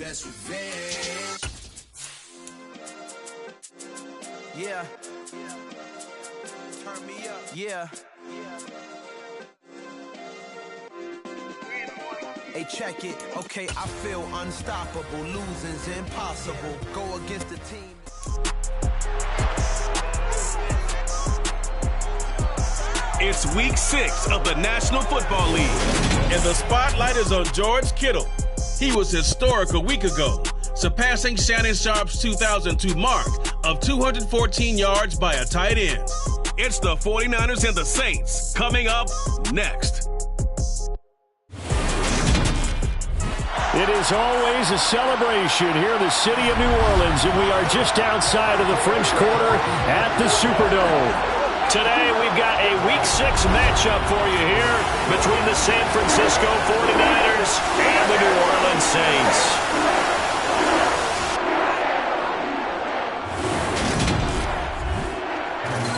best revenge. Yeah. Turn me up. Yeah. Hey, check it. Okay, I feel unstoppable. Losing's impossible. Go against the team. It's week 6 of the National Football League, and the spotlight is on George Kittle. He was historic a week ago, surpassing Shannon Sharp's 2002 mark of 214 yards by a tight end. It's the 49ers and the Saints coming up next. It is always a celebration here in the city of New Orleans, and we are just outside of the French Quarter at the Superdome. Today, we've got a Week 6 matchup for you here between the San Francisco 49ers and the New Orleans Saints.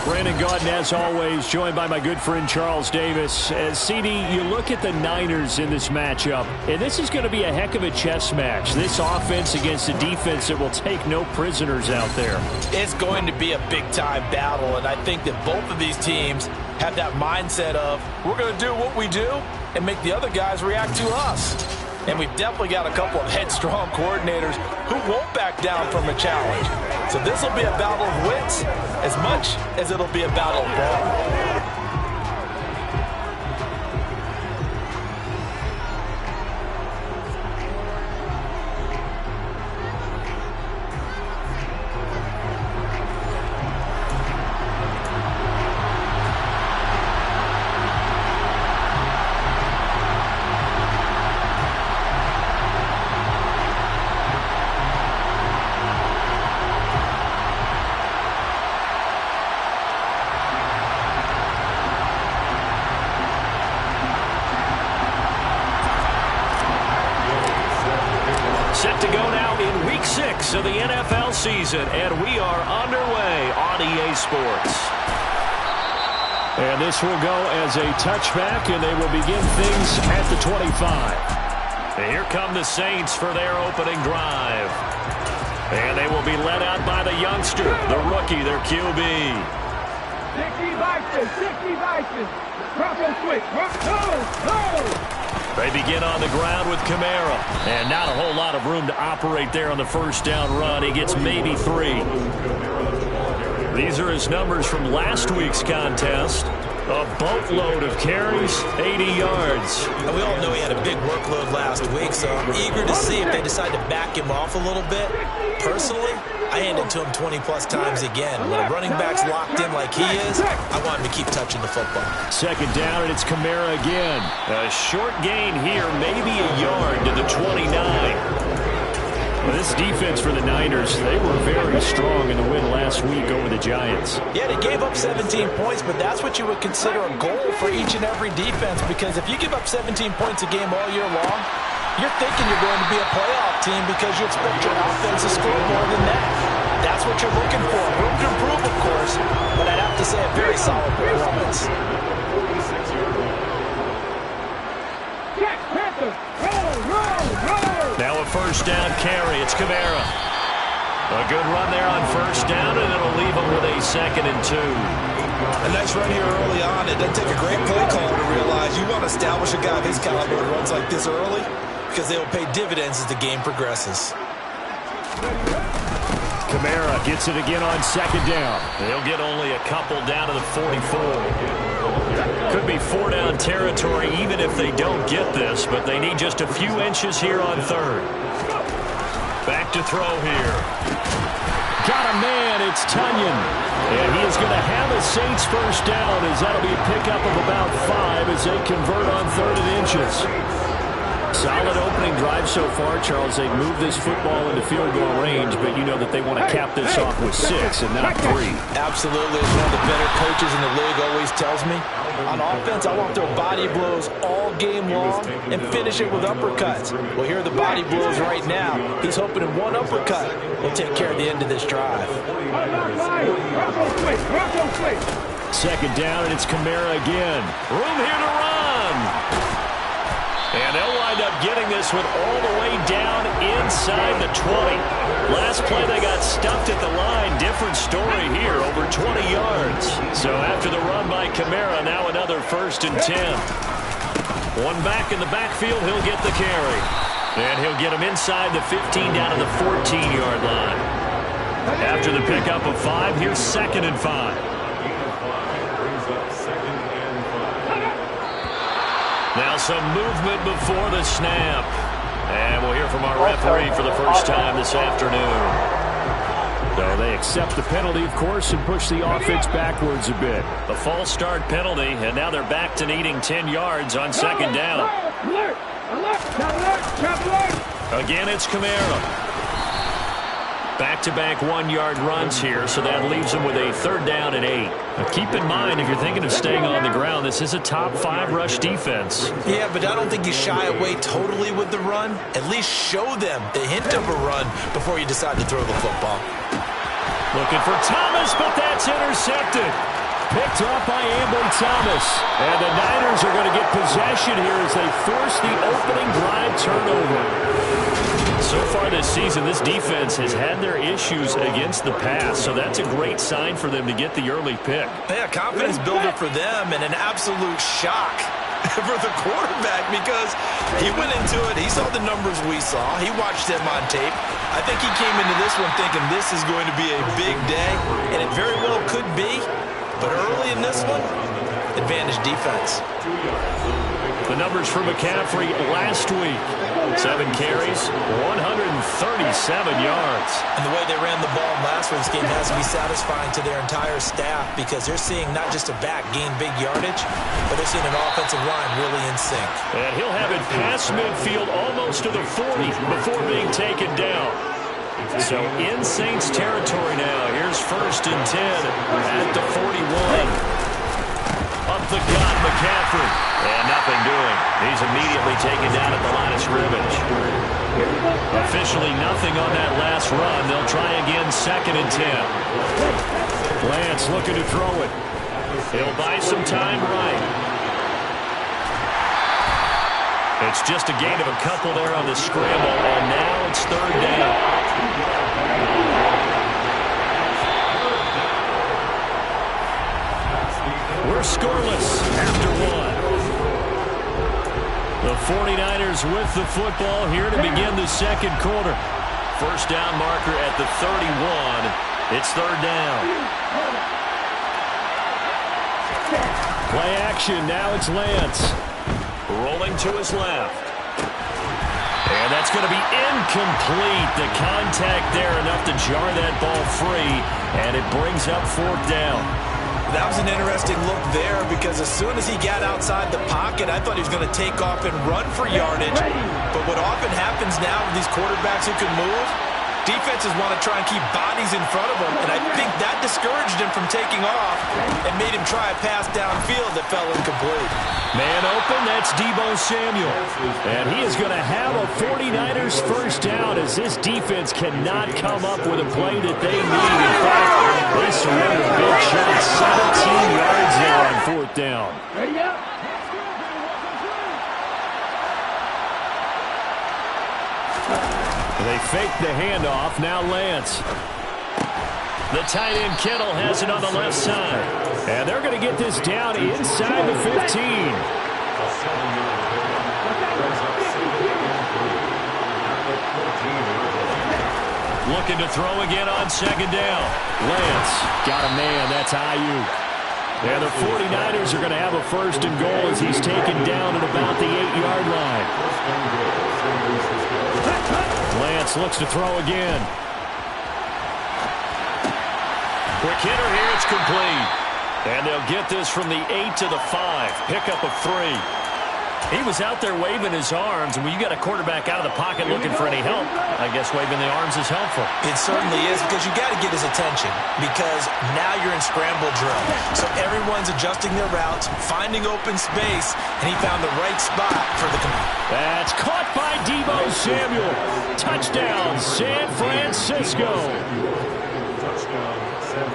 Brandon Gaudin, as always, joined by my good friend Charles Davis. As CD, you look at the Niners in this matchup, and this is going to be a heck of a chess match. This offense against a defense that will take no prisoners out there. It's going to be a big-time battle, and I think that both of these teams have that mindset of, we're going to do what we do and make the other guys react to us. And we've definitely got a couple of headstrong coordinators who won't back down from a challenge. So this will be a battle of wits as much as it'll be a battle of ball. Set to go now in Week 6 of the NFL season, and we are underway on EA Sports. And this will go as a touchback, and they will begin things at the 25. And here come the Saints for their opening drive. And they will be led out by the youngster, the rookie, their QB. 60 Vikings, Bronco switch, go! They begin on the ground with Kamara. And not a whole lot of room to operate there on the first down run. He gets maybe 3. These are his numbers from last week's contest. A boatload of carries, 80 yards. And we all know he had a big workload last week, so I'm eager to see if they decide to back him off a little bit. Personally, I hand it to him 20-plus times again. When a running back's locked in like he is, I want him to keep touching the football. Second down, and it's Kamara again. A short gain here, maybe a yard to the 29. Well, this defense for the Niners, they were very strong in the win last week over the Giants. Yeah, they gave up 17 points, but that's what you would consider a goal for each and every defense, because if you give up 17 points a game all year long, you're thinking you're going to be a playoff team because you expect your offense to score more than that. That's what you're looking for. Room to improve, of course, but I'd have to say a very solid performance. Now a first down carry. It's Kamara. A good run there on first down, and it'll leave him with a 2nd and 2. A nice run here early on. It doesn't take a great play caller to realize you want to establish a guy of his caliber who runs like this early, because they will pay dividends as the game progresses. Kamara gets it again on 2nd down. They'll get only a couple down to the 44. Could be 4-down territory even if they don't get this, but they need just a few inches here on 3rd. Back to throw here. Got a man, it's Tunyon. And he is going to have a Saints first down, as that'll be a pickup of about 5 as they convert on 3rd and inches. Solid opening drive so far, Charles. They've moved this football into field goal range, but you know that they want to cap this off with 6 and not 3. Absolutely. As one of the better coaches in the league always tells me, on offense, I want to throw body blows all game long and finish it with uppercuts. Well, here are the body blows right now. He's hoping in one uppercut will take care of the end of this drive. 2nd down, and it's Kamara again. Room here to run. And they'll wind up getting this this one all the way down inside the 20. Last play they got stuffed at the line. Different story here, over 20 yards. So after the run by Kamara, now another 1st and 10. One back in the backfield, he'll get the carry. And he'll get him inside the 15 down to the 14-yard line. After the pickup of 5, here's 2nd and 5. Now some movement before the snap. And we'll hear from our referee for the first time this afternoon. So they accept the penalty, of course, and push the offense backwards a bit. A false start penalty, and now they're back to needing 10 yards on 2nd down. Again, it's Kamara. Back-to-back 1-yard runs here, so that leaves them with a 3rd down and 8. Now keep in mind, if you're thinking of staying on the ground, this is a top 5 rush defense. Yeah, but I don't think you shy away totally with the run. At least show them the hint of a run before you decide to throw the football. Looking for Thomas, but that's intercepted. Picked off by Ambry Thomas. And the Niners are going to get possession here as they force the opening drive turnover. So far this season, this defense has had their issues against the pass, so that's a great sign for them to get the early pick. Yeah, confidence builder for them and an absolute shock for the quarterback because he went into it, he saw the numbers we saw, he watched them on tape. I think he came into this one thinking this is going to be a big day, and it very well could be, but early in this one, advantage defense. The numbers for McCaffrey last week. 7 carries, 137 yards. And the way they ran the ball last week's game has to be satisfying to their entire staff because they're seeing not just a back gain big yardage, but they're seeing an offensive line really in sync. And he'll have it past midfield almost to the 40 before being taken down. So in Saints territory now. Here's 1st and 10 at the 41. Up the gut, McCaffrey. And nothing doing. He's immediately taken down at the line of scrimmage. Officially nothing on that last run. They'll try again 2nd and 10. Lance looking to throw it. He'll buy some time right. It's just a gain of a couple there on the scramble, and now it's 3rd down. We're scoreless after 1. The 49ers with the football here to begin the 2nd quarter. 1st down marker at the 31. It's 3rd down. Play action. Now it's Lance. Rolling to his left. And that's going to be incomplete. The contact there enough to jar that ball free. And it brings up 4th down. That was an interesting look there because as soon as he got outside the pocket, I thought he was going to take off and run for yardage. But what often happens now with these quarterbacks who can move, defenses want to try and keep bodies in front of them, and I think that discouraged him from taking off and made him try a pass downfield that fell incomplete. Man open, that's Deebo Samuel. And he is going to have a 49ers 1st down as this defense cannot come up with a play that they need. In fact, they surrender big shots, 17 yards there on 4th down. They fake the handoff. Now Lance. The tight end Kittle has it on the left side. And they're going to get this down inside the 15. Looking to throw again on 2nd down. Lance got a man. That's Ayuk. And the 49ers are going to have a 1st and goal as he's taken down at about the 8-yard line. Lance looks to throw again. Quick hitter here, it's complete. And they'll get this from the 8 to the 5. Pickup of 3. He was out there waving his arms, and when you got a quarterback out of the pocket looking for any help, I guess waving the arms is helpful. It certainly is because you got to get his attention because now you're in scramble drill. So everyone's adjusting their routes, finding open space, and he found the right spot for the command. That's caught by Deebo Samuel. Touchdown, San Francisco.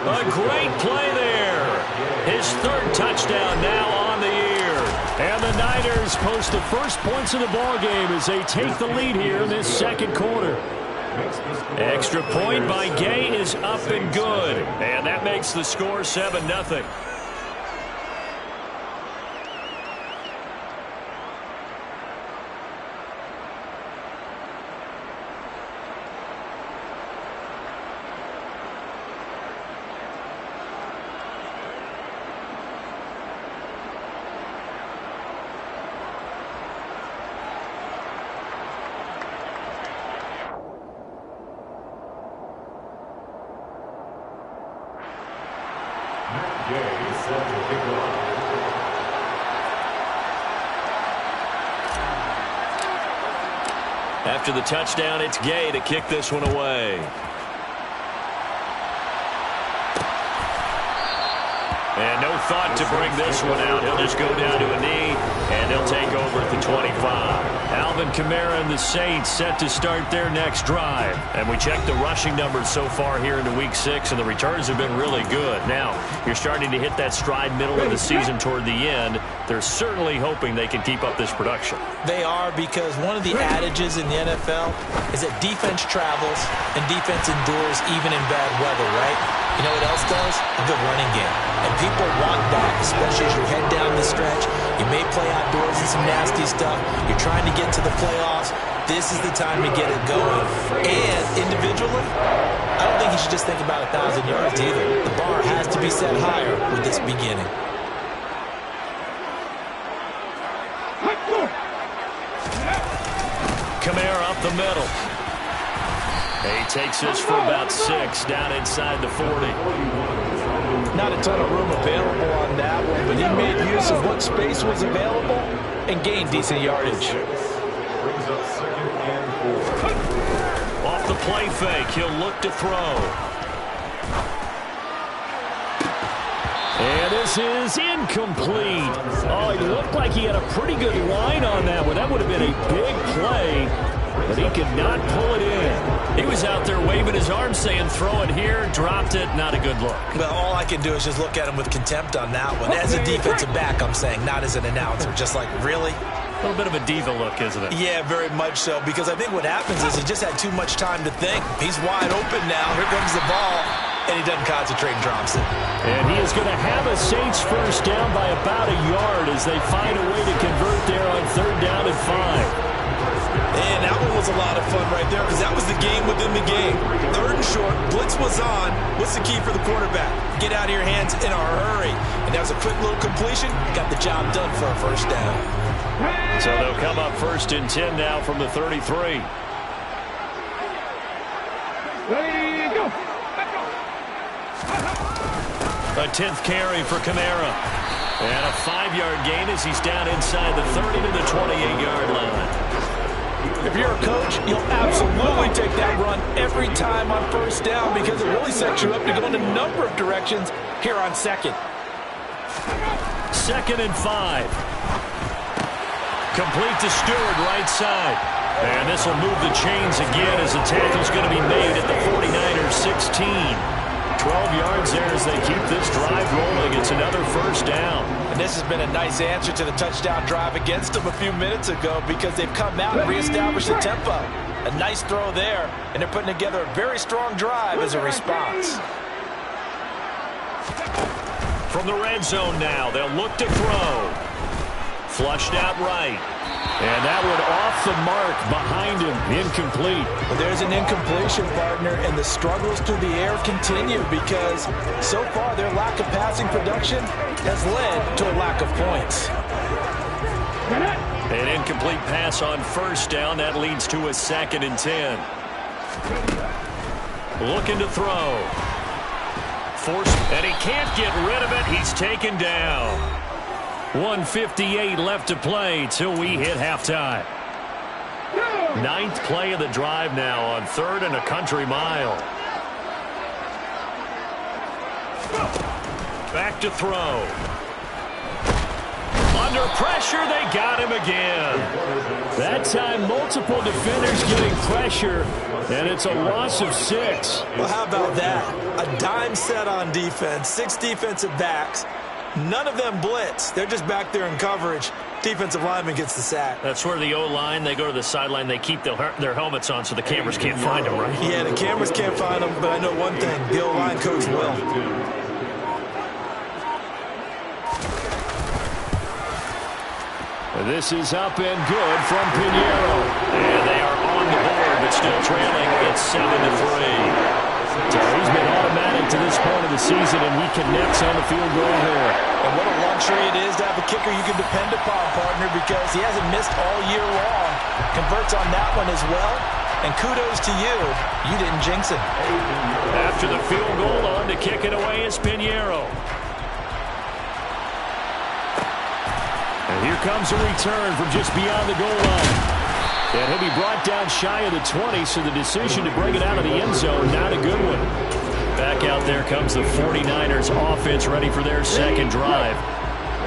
A great play there. His 3rd touchdown now on the year. And And the Niners post the first points of the ball game as they take the lead here in this second quarter. Extra point by Gay is up and good. And that makes the score 7-0. After the touchdown, it's Gay to kick this one away. And no thought to bring this one out. He'll just go down to a knee, and they'll take over at the 25. Alvin Kamara and the Saints set to start their next drive. And we checked the rushing numbers so far here into Week 6, and the returns have been really good. Now, you're starting to hit that stride middle of the season toward the end. They're certainly hoping they can keep up this production. They are, because one of the adages in the NFL is that defense travels and defense endures even in bad weather, right? You know what else does? A good running game. And people want that, especially as you head down the stretch. You may play outdoors in some nasty stuff. You're trying to get to the playoffs. This is the time to get it going. And individually, I don't think you should just think about 1,000 yards either. The bar has to be set higher with this beginning. Kamara up the middle. He takes this for about 6 down inside the 40. Not a ton of room available on that one, but he made use of what space was available and gained decent yardage. Off the play fake, he'll look to throw. And this is incomplete. Oh, he looked like he had a pretty good line on that one. That would have been a big play, but he could not pull it in. He was out there waving his arms saying, throw it here, dropped it, not a good look. Well, all I can do is just look at him with contempt on that one. As a defensive back, I'm saying, not as an announcer. Just like, really? A little bit of a diva look, isn't it? Yeah, very much so, because I think what happens is he just had too much time to think. He's wide open now. Here comes the ball, and he doesn't concentrate and drops it. And he is going to have a Saints first down by about a yard as they find a way to convert there on 3rd down and 5. And that one was a lot of fun right there, because that was the game within the game. 3rd and short, blitz was on. What's the key for the quarterback? Get out of your hands in a hurry. And that was a quick little completion. Got the job done for a first down. So they'll come up 1st and 10 now from the 33. Ready, go. A 10th carry for Kamara. And a 5-yard gain as he's down inside the 30 to the 28-yard line. If you're a coach, you'll absolutely take that run every time on 1st down, because it really sets you up to go in a number of directions here on 2nd. 2nd and 5. Complete to Stewart, right side. And this will move the chains again as the tackle's going to be made at the 49ers 16. 12 yards there as they keep this drive rolling. It's another 1st down. And this has been a nice answer to the touchdown drive against them a few minutes ago, because they've come out and reestablished the tempo. A nice throw there, and they're putting together a very strong drive as a response. From the red zone now, they'll look to throw. Flushed out right. And that one off the mark behind him. Incomplete. Well, there's an incompletion, partner, and the struggles through the air continue, because so far their lack of passing production has led to a lack of points. An incomplete pass on 1st down. That leads to a 2nd and 10. Looking to throw. And he can't get rid of it. He's taken down. 1:58 left to play till we hit halftime. 9th play of the drive now on 3rd and a country mile. Back to throw. Under pressure, they got him again. That time, multiple defenders getting pressure, and it's a loss of 6. Well, how about that? A dime set on defense, 6 defensive backs. None of them blitz. They're just back there in coverage, Defensive lineman gets the sack. That's where the O-line, they go to the sideline, they keep their helmets on so the cameras can't find them, right? Yeah, the cameras can't find them, but I know one thing. The O-line coach will. This is up and good from Pinheiro. And they are on the board, but still trailing. It's 7-3. So he's been automatic to this point of the season, and he connects on the field goal here. And what a luxury it is to have a kicker you can depend upon, partner, because he hasn't missed all year long. Converts on that one as well. And kudos to you. You didn't jinx him. After the field goal, on to kick it away is Pinheiro. And here comes a return from just beyond the goal line. And he'll be brought down shy of the 20, so the decision to bring it out of the end zone, not a good one. Back out there comes the 49ers offense ready for their second drive.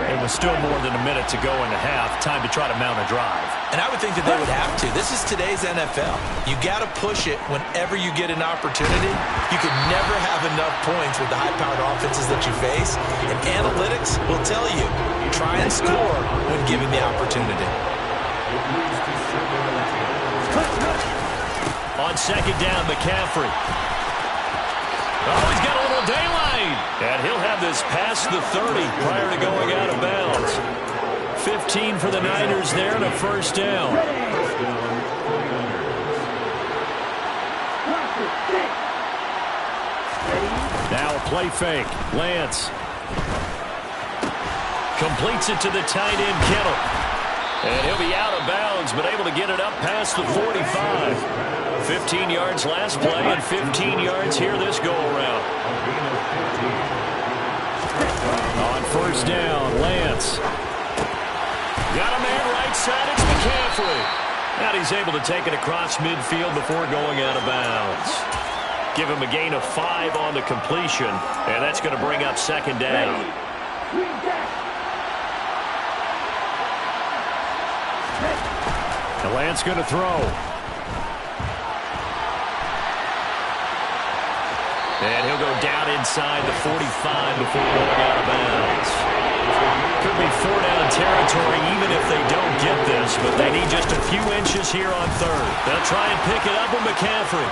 It was still more than a minute to go in the half. Time to try to mount a drive. And I would think that they would have to. This is today's NFL. You got to push it whenever you get an opportunity. You can never have enough points with the high-powered offenses that you face. And analytics will tell you, try and score when given the opportunity. On second down, McCaffrey. Oh, he's got a little daylight. And he'll have this past the 30 prior to going out of bounds. 15 for the Niners there and a first down. Now a play fake. Lance. Completes it to the tight end, Kittle. And he'll be out of bounds, but able to get it up past the 45. 15 yards last play and 15 yards here this go-around. On first down, Lance. Got a man right side, it's McCaffrey. And he's able to take it across midfield before going out of bounds. Give him a gain of 5 on the completion, and that's going to bring up second down. And Lance going to throw. And he'll go down inside the 45 before going out of bounds. Could be 4-down territory even if they don't get this, but they need just a few inches here on third. They'll try and pick it up with McCaffrey.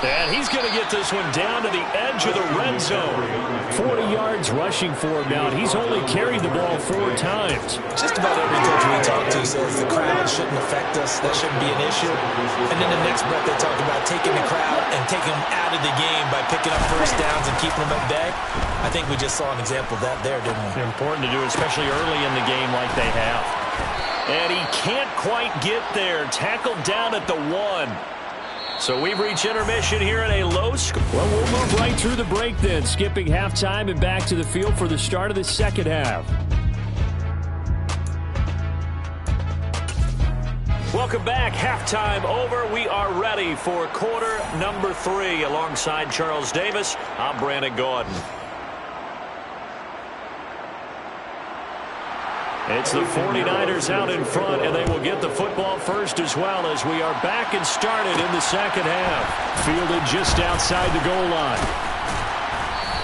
And he's going to get this one down to the edge of the red zone. 40 yards rushing for him now. He's only carried the ball 4 times. Just about every coach we talk to says the crowd shouldn't affect us. That shouldn't be an issue. And then the next breath they talk about taking the crowd and taking them out of the game by picking up first downs and keeping them at bay. I think we just saw an example of that there, didn't we? Important to do, especially early in the game like they have. And he can't quite get there. Tackled down at the 1. So we've reached intermission here at a low score. Well, we'll move right through the break then, skipping halftime and back to the field for the start of the second half. Welcome back. Halftime over. We are ready for quarter number 3. Alongside Charles Davis, I'm Brandon Gaudin. It's the 49ers out in front, and they will get the football first as well as we are back and started in the second half. Fielded just outside the goal line.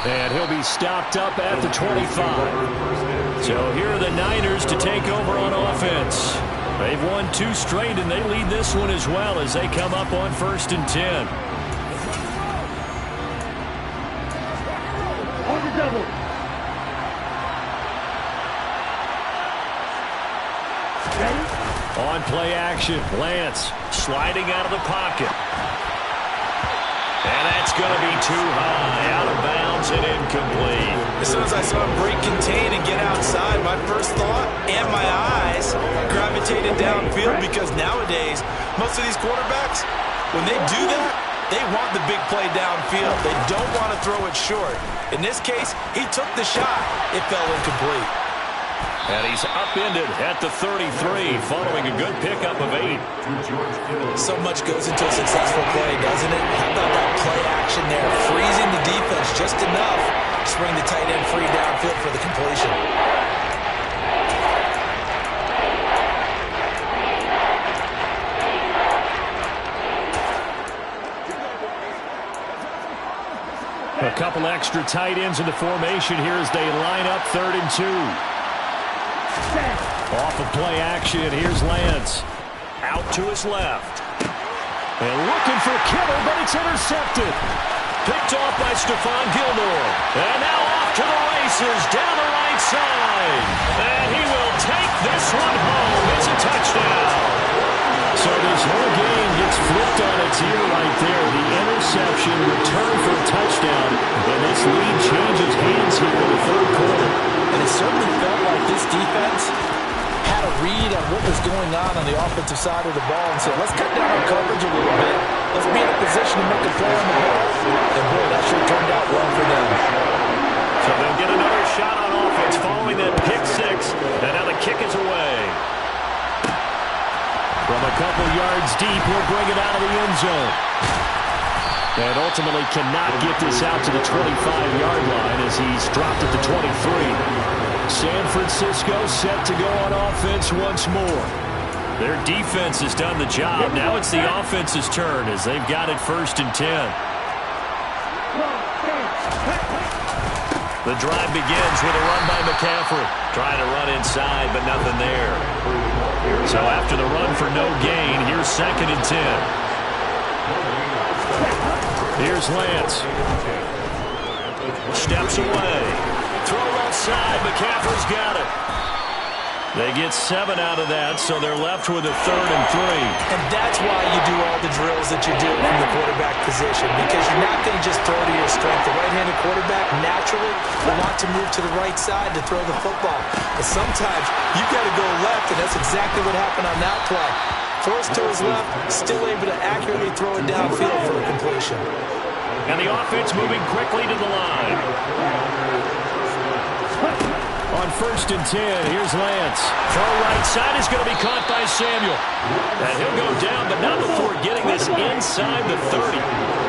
And he'll be stopped up at the 25. So here are the Niners to take over on offense. They've won 2 straight, and they lead this one as well as they come up on 1st and 10. On the double. On play action, Lance sliding out of the pocket. And that's going to be too high, out of bounds and incomplete. As soon as I saw him break, contain, and get outside, my first thought and my eyes gravitated downfield because nowadays, most of these quarterbacks, when they do that, they want the big play downfield. They don't want to throw it short. In this case, he took the shot. It fell incomplete. And he's upended at the 33 following a good pickup of 8. So much goes into a successful play, doesn't it? How about that play action there? Freezing the defense just enough to bring the tight end free downfield for the completion. A couple extra tight ends in the formation here as they line up 3rd and 2. Off of play action, here's Lance. Out to his left. And looking for Kittle, but it's intercepted. Picked off by Stephon Gilmore. And now off to the races down the right side. And he will take this one home. It's a touchdown. So this whole game gets flipped on its ear right there. The interception, return for a touchdown, and this lead changes hands here in the third quarter. And it certainly felt like this defense had a read on what was going on the offensive side of the ball and said, let's cut down our coverage a little bit. Let's be in a position to make a play on the ball. And boy, that sure turned out well for them. So they'll get another shot on offense following that pick six. And now the kick is away. From a couple yards deep, he'll bring it out of the end zone. And ultimately cannot get this out to the 25-yard line as he's dropped at the 23. San Francisco set to go on offense once more. Their defense has done the job. Now it's the offense's turn as they've got it 1st and 10. The drive begins with a run by McCaffrey. Trying to run inside, but nothing there. So after the run for no gain, here's 2nd and 10. Here's Lance. Steps away. Throw outside. McCaffrey's got it. They get 7 out of that, so they're left with a 3rd and 3. And that's why you do all the drills that you do from the quarterback position, because you're not going to just throw to your strength. The right-handed quarterback naturally will want to move to the right side to throw the football. But sometimes you've got to go left, and that's exactly what happened on that play. Forced to his left, still able to accurately throw it downfield for a completion. And the offense moving quickly to the line. On 1st and 10, here's Lance. Throw right side is going to be caught by Samuel. And he'll go down, but not before getting this inside the 30.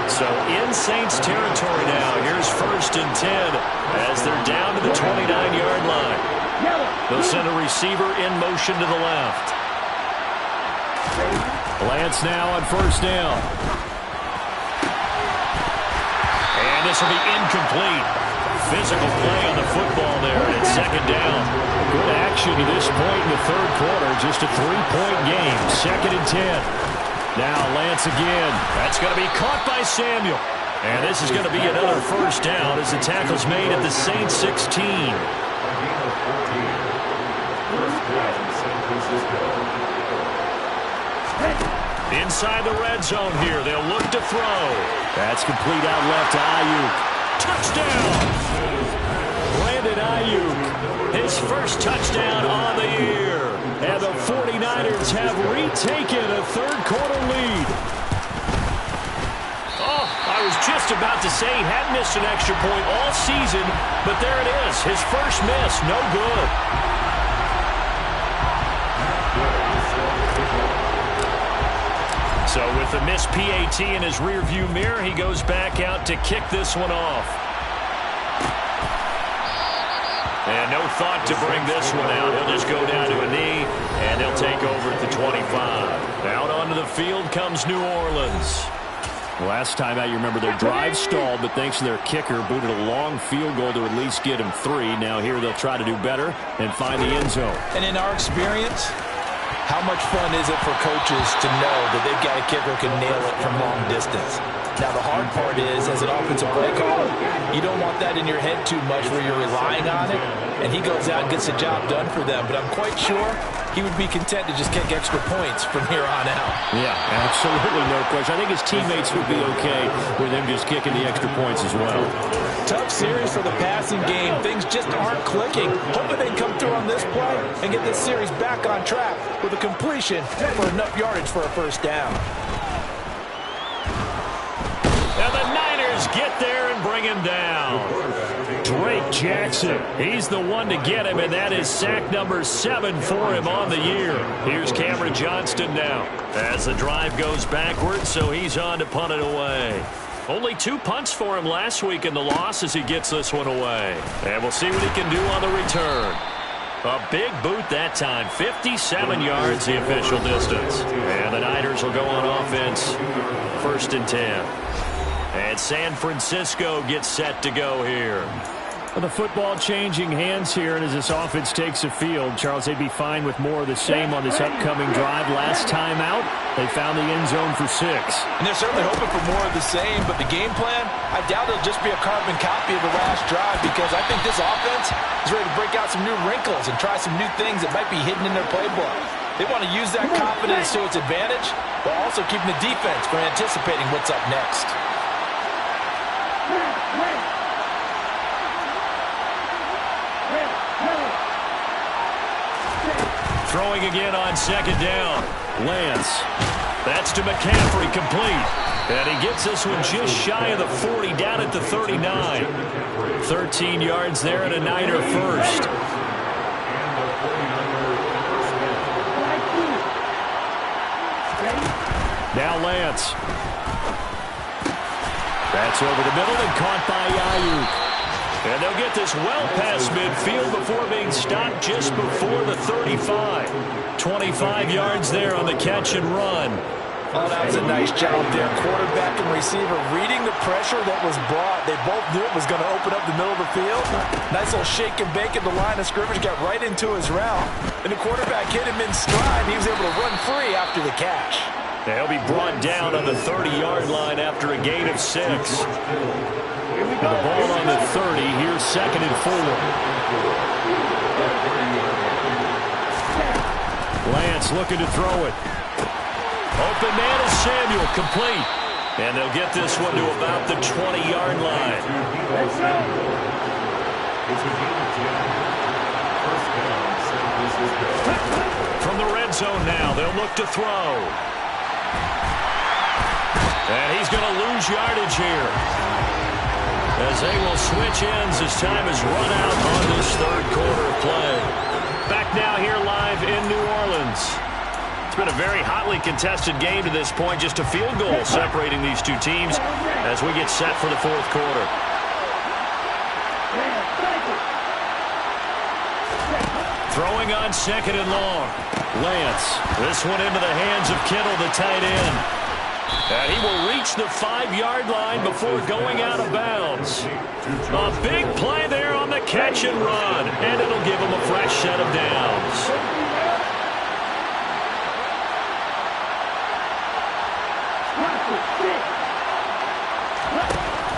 So in Saints territory now. Here's 1st and 10 as they're down to the 29-yard line. They'll send a receiver in motion to the left. Lance now on 1st down. And this will be incomplete. Physical play on the football there, and it's 2nd down. Good action to this point in the 3rd quarter. Just a 3-point game. 2nd and 10. Now Lance again. That's going to be caught by Samuel. And this is going to be another 1st down as the tackle's made at the Saints 16. Inside the red zone here. They'll look to throw. That's complete out left to Ayuk. Touchdown! Brandon Ayuk, his 1st touchdown on the year. And the 49ers have retaken a 3rd quarter lead. Oh, I was just about to say he hadn't missed an extra point all season, but there it is. His 1st miss, no good. So with the missed PAT in his rearview mirror, he goes back out to kick this one off. And no thought to bring this one out. He'll just go down to a knee, and they'll take over at the 25. Out onto the field comes New Orleans. Last time out, you remember their drive stalled, but thanks to their kicker, booted a long field goal to at least get him 3. Now here they'll try to do better and find the end zone. And in our experience, how much fun is it for coaches to know that they've got a kicker who can nail it from long distance? Now, the hard part is, as an offensive play caller, you don't want that in your head too much where you're relying on it, and he goes out and gets the job done for them. But I'm quite sure he would be content to just kick extra points from here on out. Yeah, absolutely no question. I think his teammates would be okay with him just kicking the extra points as well. Tough series for the passing game. Things just aren't clicking. Hoping they come through on this play and get this series back on track with a completion for enough yardage for a 1st down. And the Niners get there and bring him down. Drake Jackson, he's the one to get him, and that is sack number 7 for him on the year. Here's Cameron Johnston now as the drive goes backwards, so he's on to punt it away. Only 2 punts for him last week in the loss as he gets this one away. And we'll see what he can do on the return. A big boot that time, 57 yards the official distance. And the Niners will go on offense, 1st and 10. And San Francisco gets set to go here. The football changing hands here, and as this offense takes the field, Charles, they'd be fine with more of the same on this upcoming drive. Last time out, they found the end zone for 6. And they're certainly hoping for more of the same, but the game plan, I doubt it'll just be a carbon copy of the last drive, because I think this offense is ready to break out some new wrinkles and try some new things that might be hidden in their playbook. They want to use that confidence to its advantage, while also keeping the defense from anticipating what's up next. Throwing again on 2nd down. Lance. That's to McCaffrey, complete. And he gets this one just shy of the 40, down at the 39. 13 yards there and a Niner first. Now Lance. That's over the middle and caught by Ayuk. And they'll get this well past midfield before being stopped just before the 35. 25 yards there on the catch and run. Oh, that was a nice job there. Quarterback and receiver reading the pressure that was brought. They both knew it was going to open up the middle of the field. Nice little shake and bake at the line of scrimmage. Got right into his route. And the quarterback hit him in stride. He was able to run free after the catch. They'll be brought down on the 30-yard line after a gain of 6. Now the ball on the 30. Here's 2nd and 4. Lance looking to throw it. Open man is Samuel, complete. And they'll get this one to about the 20-yard line. From the red zone now, they'll look to throw. And he's going to lose yardage here, as they will switch ends as time is run out on this 3rd quarter of play. Back now here live in New Orleans. It's been a very hotly contested game to this point. Just a field goal separating these two teams as we get set for the 4th quarter. Throwing on 2nd and long. Lance. This one into the hands of Kittle, the tight end. And he will reach the 5-yard line before going out of bounds. A big play there on the catch and run. And it'll give him a fresh set of downs.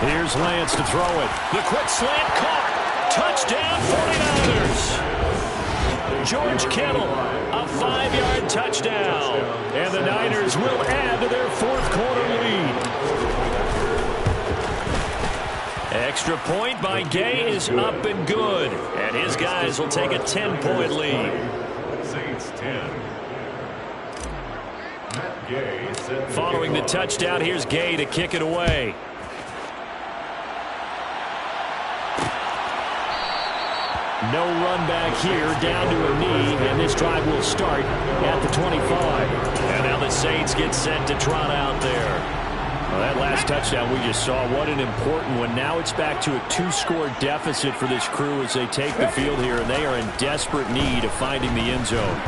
Here's Lance to throw it. The quick slant caught. Touchdown 49ers. George Kittle, a 5-yard touchdown. And the Niners will add to their 4th quarter lead. Extra point by Gay is up and good. And his guys will take a 10-point lead. Saints 10. Following the touchdown, here's Gay to kick it away. No run back here, down to a knee, and this drive will start at the 25. And now the Saints get set to trot out there. Well, that last touchdown we just saw, what an important one. Now it's back to a 2-score deficit for this crew as they take the field here, and they are in desperate need of finding the end zone.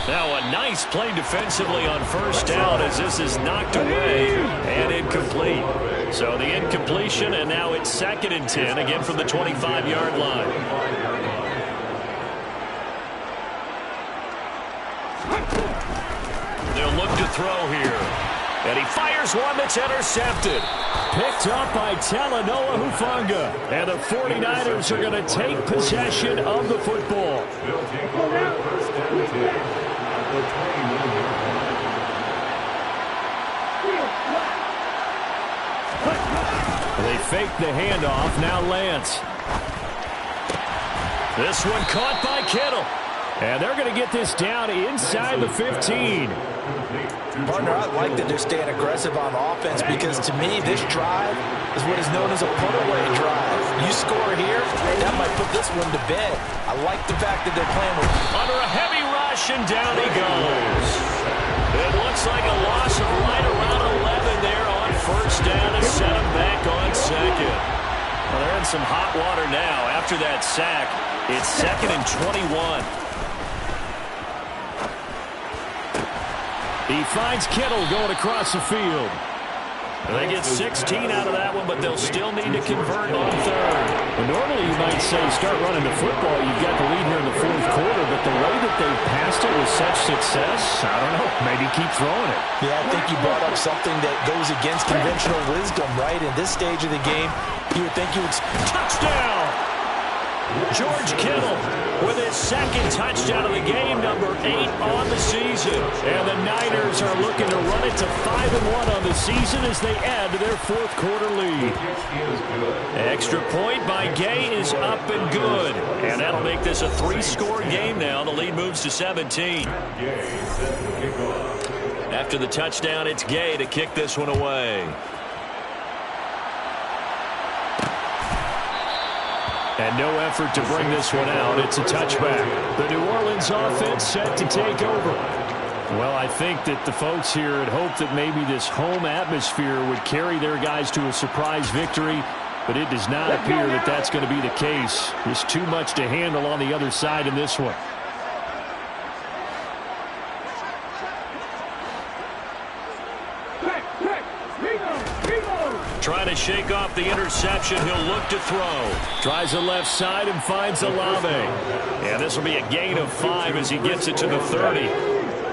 Now a nice play defensively on 1st down as this is knocked away and incomplete. So the incompletion, and now it's 2nd and 10, again from the 25-yard line. They'll look to throw here. And he fires one that's intercepted. Picked up by Talanoa Hufanga. And the 49ers are going to take possession of the football. They fake the handoff. Now Lance. This one caught by Kittle. And they're going to get this down inside the 15. Partner, I like that they're staying aggressive on offense because, to me, this drive is what is known as a put-away drive. You score here, that might put this one to bed. I like the fact that they're playing with... Under a heavy rush, and down he goes. It looks like a loss of right around 11 there on 1st down to set him back on 2nd. Well, they're in some hot water now. After that sack, it's 2nd and 21. He finds Kittle going across the field. They get 16 out of that one, but they'll still need to convert on third. Well, normally you might say start running the football. You've got the lead here in the fourth quarter, but the way that they've passed it with such success, I don't know, maybe keep throwing it. Yeah, I think you brought up something that goes against conventional wisdom, right? In this stage of the game, you would think you would... Touchdown! George Kittle with his second touchdown of the game, number 8 on the season. And the Niners are looking to run it to 5-1 on the season as they add to their fourth quarter lead. Extra point by Gay is up and good. And that'll make this a 3-score game now. The lead moves to 17. After the touchdown, it's Gay to kick this one away. And no effort to bring this one out. It's a touchback. The New Orleans offense set to take over. Well, I think that the folks here had hoped that maybe this home atmosphere would carry their guys to a surprise victory, but it does not appear that that's going to be the case. There's too much to handle on the other side in this one. Trying to shake off the interception. He'll look to throw. Tries the left side and finds Olave. And this will be a gain of 5 as he gets it to the 30.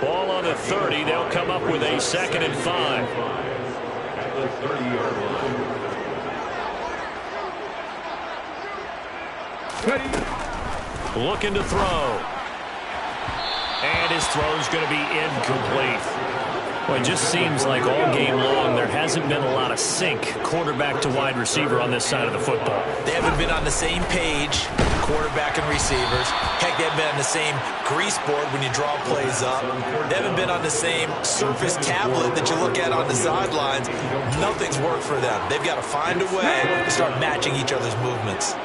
Ball on the 30. They'll come up with a 2nd and 5. Looking to throw. And his throw's going to be incomplete. Well, it just seems like all game long there hasn't been a lot of sync quarterback to wide receiver on this side of the football. They haven't been on the same page, quarterback and receivers. Heck, they haven't been on the same grease board when you draw plays up. They haven't been on the same Surface tablet that you look at on the sidelines. Nothing's worked for them. They've got to find a way to start matching each other's movements.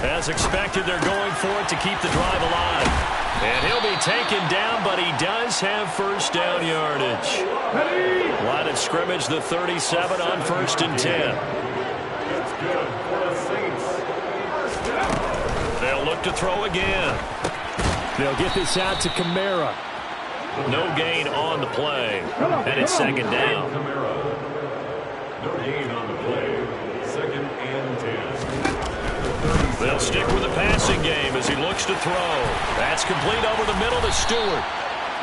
As expected, they're going for it to keep the drive alive. And he'll be taken down, but he does have first down yardage. Line of scrimmage, the 37 on 1st and 10. They'll look to throw again. They'll get this out to Kamara. No gain on the play. And it's 2nd down. No gain on the play. 2nd and 10. They'll stick with the passing game as he looks to throw. That's complete over the middle to Stewart.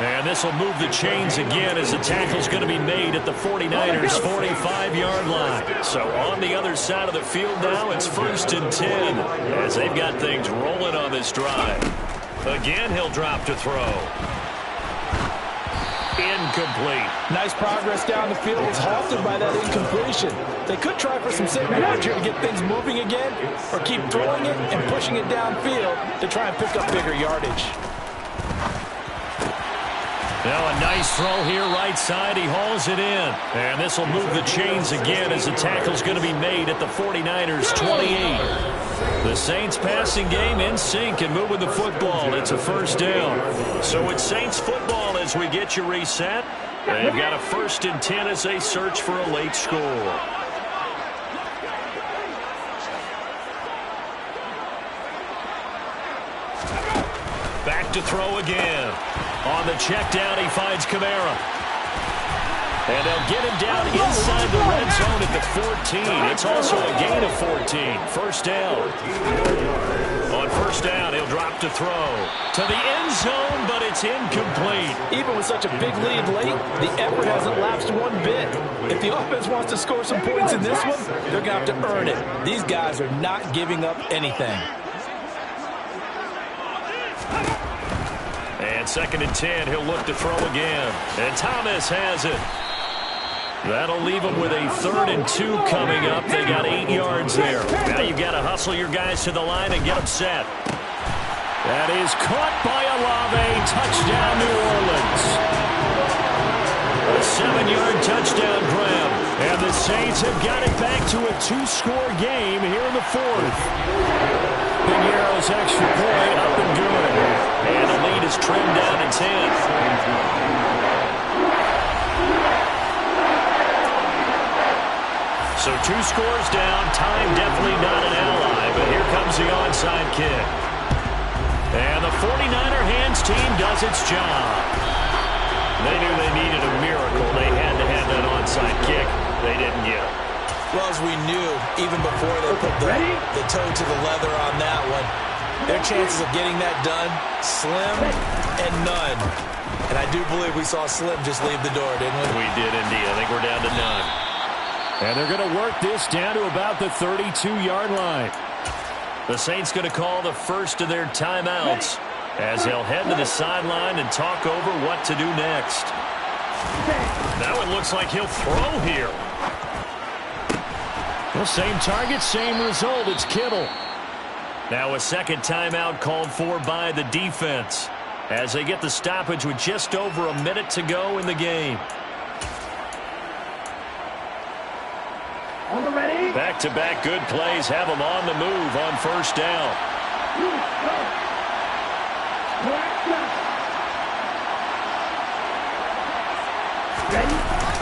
And this will move the chains again as the tackle's going to be made at the 49ers' 45-yard line. So on the other side of the field now, it's 1st and 10 as they've got things rolling on this drive. Again, he'll drop to throw. Incomplete. Nice progress down the field. It's halted by that incompletion. They could try for some safe ground here to get things moving again, or keep throwing it and pushing it downfield to try and pick up bigger yardage. Now a nice throw here right side. He hauls it in. And this will move the chains again as the tackle's going to be made at the 49ers' 28. The Saints passing game in sync and moving the football. It's a first down. So it's Saints football as we get you reset. They've got a 1st and 10 as they search for a late score. Back to throw again. On the check down, he finds Kamara. And they'll get him down inside the red zone at the 14. It's also a gain of 14. First down. On first down, he'll drop to throw. To the end zone, but it's incomplete. Even with such a big lead late, the effort hasn't lapsed one bit. If the offense wants to score some points in this one, they're going to have to earn it. These guys are not giving up anything. And 2nd and 10, he'll look to throw again. And Thomas has it. That'll leave them with a 3rd and 2 coming up. They got 8 yards there. Now you've got to hustle your guys to the line and get them set. That is caught by Olave. Touchdown, New Orleans. A 7-yard touchdown grab. And the Saints have got it back to a 2-score game here in the 4th. Pinheiro's extra point up and good. And the lead is trimmed down to 10. So 2 scores down. Time definitely not an ally, but here comes the onside kick. And the 49er hands team does its job. They knew they needed a miracle. They had to have that onside kick. They didn't get it. Well, as we knew, even before they put the toe to the leather on that one, their chances of getting that done, slim and none. And I do believe we saw Slim just leave the door, didn't we? We did indeed. I think we're down to none. And they're going to work this down to about the 32-yard line. The Saints going to call the first of their timeouts as they'll head to the sideline and talk over what to do next. Now it looks like he'll throw here. The same target, same result. It's Kittle. Now a second timeout called for by the defense as they get the stoppage with just over a minute to go in the game. Back-to-back good plays have them on the move on first down.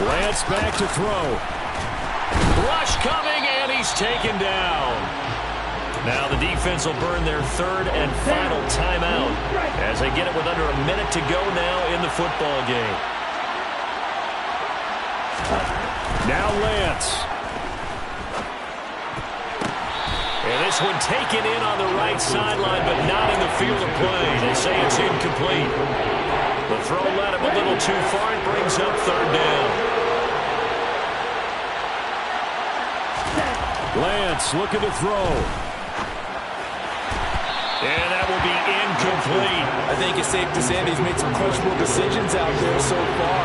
Lance back to throw. Rush coming, and he's taken down. Now the defense will burn their third and final timeout as they get it with under a minute to go now in the football game. Now Lance. And this one taken in on the right sideline, but not in the field of play. They say it's incomplete. The throw led him a little too far and brings up third down. Lance looking to throw. And that will be incomplete. I think it's safe to say that he's made some questionable decisions out there so far.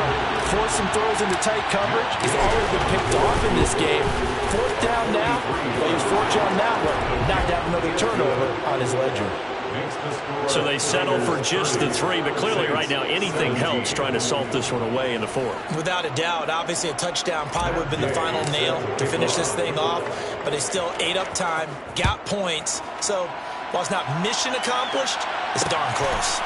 Forced some throws into tight coverage. He's already been picked off in this game. Fourth down now. But he was fortunate on that one. Not to have another turnover on his ledger. So they settle for just the 3, but clearly right now anything helps trying to salt this one away in the 4th. Without a doubt, obviously a touchdown probably would have been the final nail to finish this thing off, but they still ate up time, got points, so while it's not mission accomplished, it's darn close.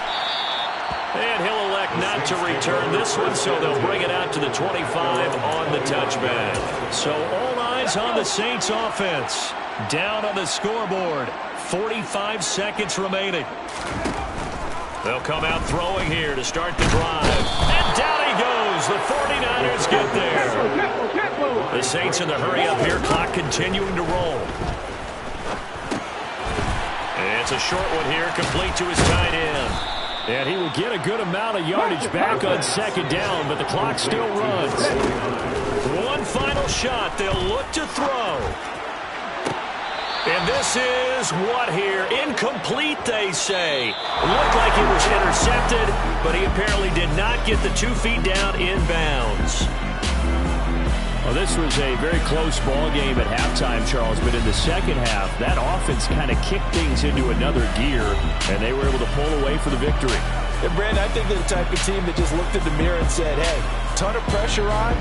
And he'll elect not to return this one, so they'll bring it out to the 25 on the touchback. So all eyes on the Saints offense. Down on the scoreboard. 45 seconds remaining. They'll come out throwing here to start the drive. And down he goes. The 49ers get there. The Saints in the hurry up here. Clock continuing to roll. And it's a short one here, complete to his tight end. And he will get a good amount of yardage back on second down, but the clock still runs. One final shot. They'll look to throw. And this is what here? Incomplete, they say. Looked like it was intercepted, but he apparently did not get the 2 feet down in bounds. Well, this was a very close ball game at halftime, Charles, but in the second half, that offense kind of kicked things into another gear, and they were able to pull away for the victory. And Brandon, I think they're the type of team that just looked in the mirror and said, hey, ton of pressure on.